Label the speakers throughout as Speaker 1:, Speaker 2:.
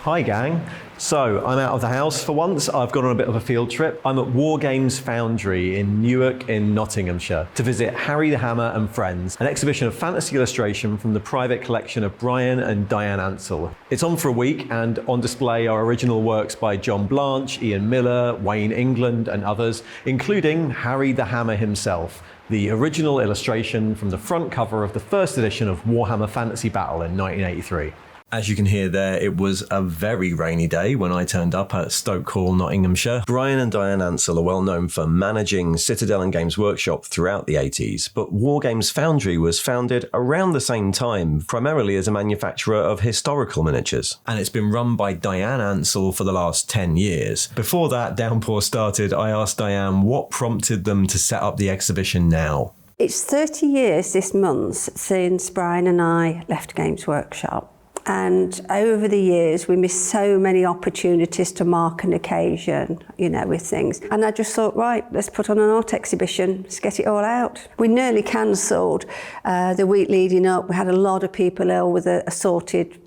Speaker 1: Hi gang. So I'm out of the house for once. I've gone on a bit of a field trip. I'm at Wargames Foundry in Newark in Nottinghamshire to visit Harry the Hammer and Friends, an exhibition of fantasy illustration from the private collection of Bryan and Diane Ansell. It's on for a week, and on display are original works by John Blanche, Ian Miller, Wayne England and others, including Harry the Hammer himself, the original illustration from the front cover of the first edition of Warhammer Fantasy Battle in 1983. As you can hear there, it was a very rainy day when I turned up at Stoke Hall, Nottinghamshire. Bryan and Diane Ansell are well known for managing Citadel and Games Workshop throughout the 80s, but Wargames Foundry was founded around the same time, primarily as a manufacturer of historical miniatures. And it's been run by Diane Ansell for the last 10 years. Before that downpour started, I asked Diane what prompted them to set up the exhibition now.
Speaker 2: It's 30 years this month since Bryan and I left Games Workshop. And over the years, we missed so many opportunities to mark an occasion, with things. And I just thought, right, let's put on an art exhibition, let's get it all out. We nearly cancelled the week leading up. We had a lot of people ill with assorted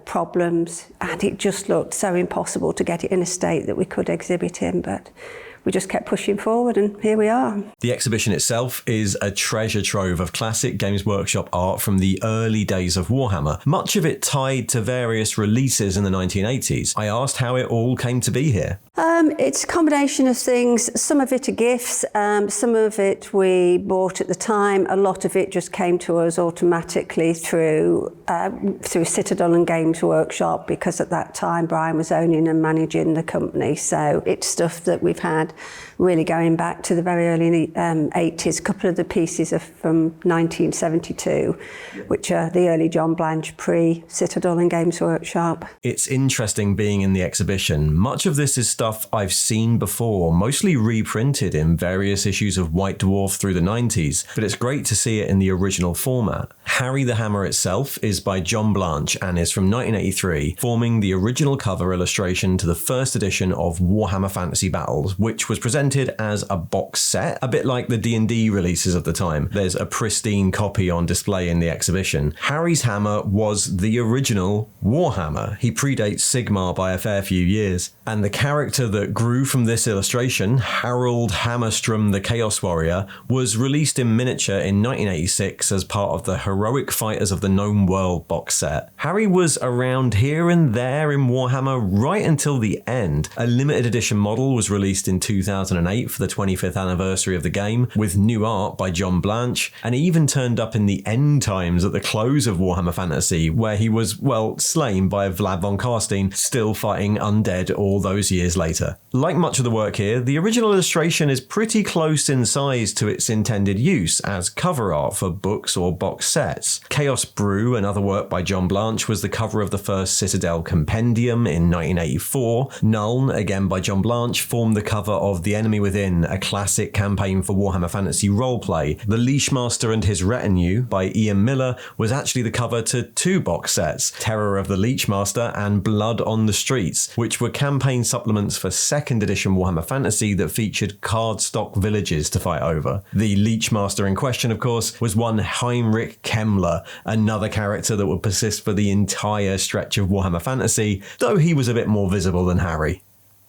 Speaker 2: problems, and it just looked so impossible to get it in a state that we could exhibit in, but we just kept pushing forward, and here we are.
Speaker 1: The exhibition itself is a treasure trove of classic Games Workshop art from the early days of Warhammer, much of it tied to various releases in the 1980s. I asked how it all came to be here.
Speaker 2: It's a combination of things. Some of it are gifts, some of it we bought at the time. A lot of it just came to us automatically through Citadel and Games Workshop, because at that time Bryan was owning and managing the company. So it's stuff that we've had really going back to the very early 80s. A couple of the pieces are from 1972, which are the early John Blanche pre-Citadel and Games Workshop.
Speaker 1: It's interesting being in the exhibition. Much of this is stuff I've seen before, mostly reprinted in various issues of White Dwarf through the 90s, but it's great to see it in the original format. Harry the Hammer itself is by John Blanche and is from 1983, forming the original cover illustration to the first edition of Warhammer Fantasy Battles, which was presented as a box set, a bit like the D&D releases of the time. There's a pristine copy on display in the exhibition. Harry's hammer was the original Warhammer. He predates Sigmar by a fair few years. And the character that grew from this illustration, Harold Hammerstrom the Chaos Warrior, was released in miniature in 1986 as part of the Heroic Fighters of the Gnome World box set. Harry was around here and there in Warhammer right until the end. A limited edition model was released in 2008 for the 25th anniversary of the game, with new art by John Blanche, and he even turned up in the end times at the close of Warhammer Fantasy, where he was, slain by Vlad von Carstein, still fighting undead all those years later. Like much of the work here, the original illustration is pretty close in size to its intended use as cover art for books or box sets. Chaos Brew, another work by John Blanche, was the cover of the first Citadel Compendium in 1984. Nuln, again by John Blanche, formed the cover of The Enemy Within, a classic campaign for Warhammer Fantasy roleplay. The Leashmaster and His Retinue by Ian Miller was actually the cover to two box sets, Terror of the Leashmaster and Blood on the Streets, which were campaign supplements for second edition Warhammer Fantasy that featured cardstock villages to fight over. The Leechmaster in question, of course, was one Heinrich Kemmler, another character that would persist for the entire stretch of Warhammer Fantasy, though he was a bit more visible than Harry.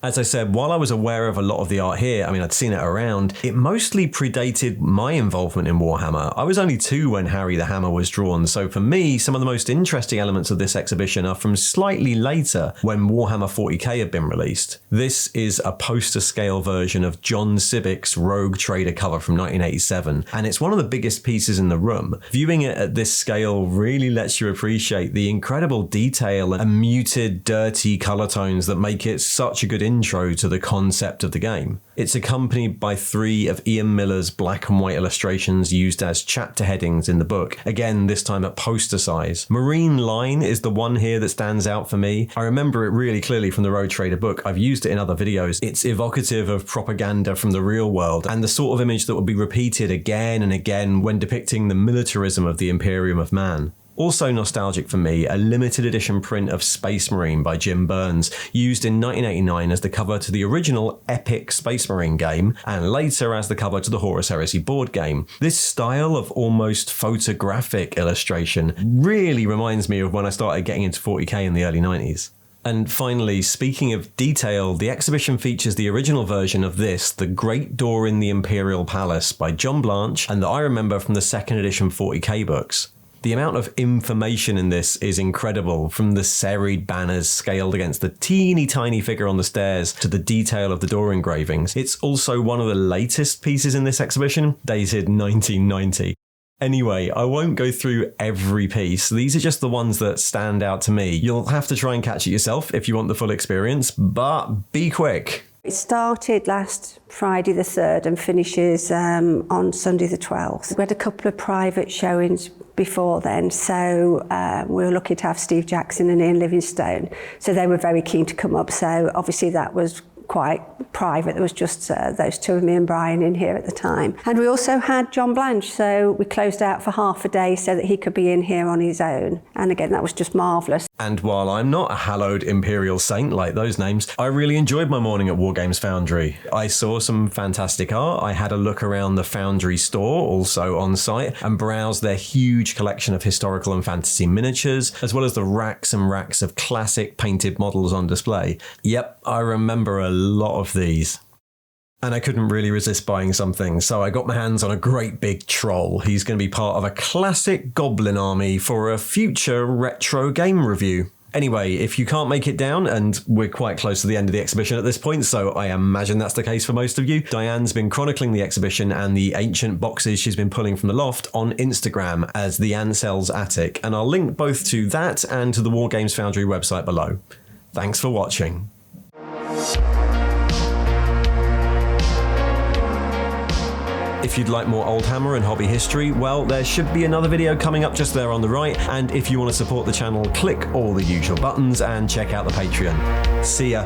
Speaker 1: As I said, while I was aware of a lot of the art here, I'd seen it around, it mostly predated my involvement in Warhammer. I was only 2 when Harry the Hammer was drawn, so for me, some of the most interesting elements of this exhibition are from slightly later, when Warhammer 40k had been released. This is a poster-scale version of John Sibbick's Rogue Trader cover from 1987, and it's one of the biggest pieces in the room. Viewing it at this scale really lets you appreciate the incredible detail and muted, dirty colour tones that make it such a good intro to the concept of the game. It's accompanied by 3 of Ian Miller's black and white illustrations used as chapter headings in the book, again this time at poster size. Marine Line is the one here that stands out for me. I remember it really clearly from the Rogue Trader book. I've used it in other videos. It's evocative of propaganda from the real world and the sort of image that would be repeated again and again when depicting the militarism of the Imperium of Man. Also nostalgic for me, a limited edition print of Space Marine by Jim Burns, used in 1989 as the cover to the original epic Space Marine game, and later as the cover to the Horus Heresy board game. This style of almost photographic illustration really reminds me of when I started getting into 40k in the early 90s. And finally, speaking of detail, the exhibition features the original version of this, The Great Door in the Imperial Palace by John Blanche, and that I remember from the second edition 40k books. The amount of information in this is incredible, from the serried banners scaled against the teeny tiny figure on the stairs to the detail of the door engravings. It's also one of the latest pieces in this exhibition, dated 1990. Anyway, I won't go through every piece. These are just the ones that stand out to me. You'll have to try and catch it yourself if you want the full experience, but be quick.
Speaker 2: It started last Friday the 3rd and finishes on Sunday the 12th. We had a couple of private showings before then, so we were lucky to have Steve Jackson and Ian Livingstone, so they were very keen to come up, so obviously that was quite private. There was just those two of me and Bryan in here at the time. And we also had John Blanche, so we closed out for half a day so that he could be in here on his own. And again, that was just marvellous.
Speaker 1: And while I'm not a hallowed imperial saint like those names, I really enjoyed my morning at Wargames Foundry. I saw some fantastic art, I had a look around the Foundry store, also on site, and browsed their huge collection of historical and fantasy miniatures, as well as the racks and racks of classic painted models on display. Yep, I remember a lot of these. And I couldn't really resist buying something, so I got my hands on a great big troll. He's going to be part of a classic goblin army for a future retro game review. Anyway, if you can't make it down, and we're quite close to the end of the exhibition at this point, so I imagine that's the case for most of you, Diane's been chronicling the exhibition and the ancient boxes she's been pulling from the loft on Instagram as the Ansell's Attic, and I'll link both to that and to the Wargames Foundry website below. Thanks for watching. If you'd like more Old Hammer and hobby history, well, there should be another video coming up just there on the right, and if you want to support the channel, click all the usual buttons and check out the Patreon. See ya!